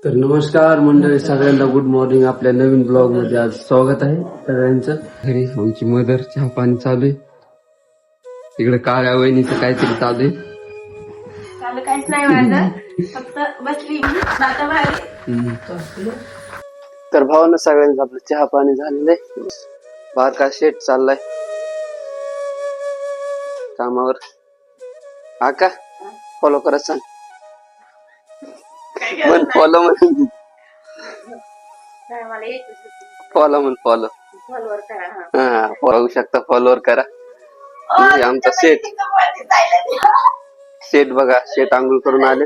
तर नमस्कार मंडळी सगळ्यांना, गुड मॉर्निंग. आपल्या नवीन ब्लॉग मध्ये आज स्वागत आहे सगळ्यांचं. घरी आमची मदर चहा पाणी चालू आहे. तिकडे काळ्या वहिनीचं काहीतरी चालू आहे. चालू काहीच नाही माझं, फक्त बसली मी आता बाहेर. तर भावानं सगळ्यांचं आपलं चहा पाणी झालेलं आहे. बारका शेट चाललाय कामावर. आका फॉलो करत सांग. म्हण फॉलो म्हण, काय मला येतच होती. फॉलो म्हण, फॉलो. फॉलोवर करा. हा, बघू शकता, फॉलोवर करा. म्हणजे आमचा शेट शेट बघा, शेट आंघोळ करून आले.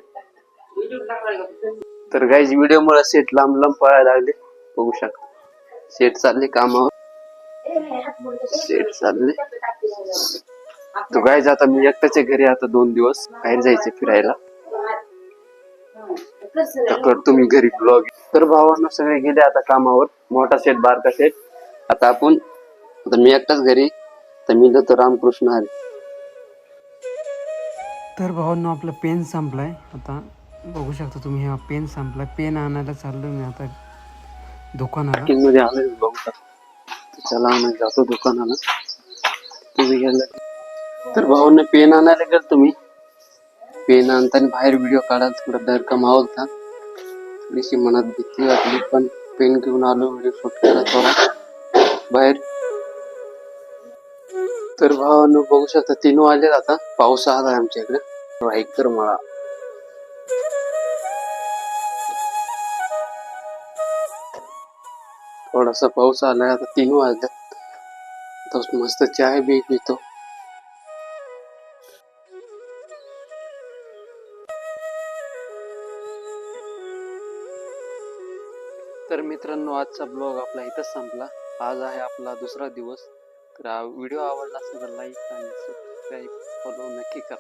तर गाईज व्हिडिओ मुळे शेट लांब लांब पळायला लागले, बघू शकता. शेट चालले कामावर, शेट चालले. तो गाईज आता मी एकटाच घरी, आता 2 दिवस बाहेर जायचे फिरायला. तर करतो मी घरी ब्लॉग. तर भावांना सगळे गेले आता कामावर, मोठा शेट बारका शेट. आता मी एकटाच घरी. तर मी जातो रामकृष्ण हरी. तर भावांना आपला पेन संपलाय. आता बघू शकता तुम्ही, हा पेन संपलाय. पेन आणायला चाललो मी आता दुकानाला. मध्ये आलोय, बघू शकता. चला आम्ही जातो दुकानाला. तुम्ही गेला तर भावांना पेन आणायला गेलो तुम्ही. पेन आणताना बाहेर व्हिडिओ काढायला थोडा डर कमावला होता. थोडीशी मनात भीती वाटली, पण पेन घेऊन आलो व्हिडिओ शूट करायला थोडा बाहेर. तर भावांनो बघू शकता 3 वाजले. आता पाऊस आलाय आमच्या इकडे. ऐकर मला थोडासा पाऊस आलाय. आता 3 वाजल्यात. तर मस्त चाय बी पितो. तर मित्रांनो, आजचा ब्लॉग आपला इथंच संपला. आज आहे आपला दुसरा दिवस. तर व्हिडिओ आवडला असेल तर लाईक आणि सबस्क्राईब फॉलो नक्की करा.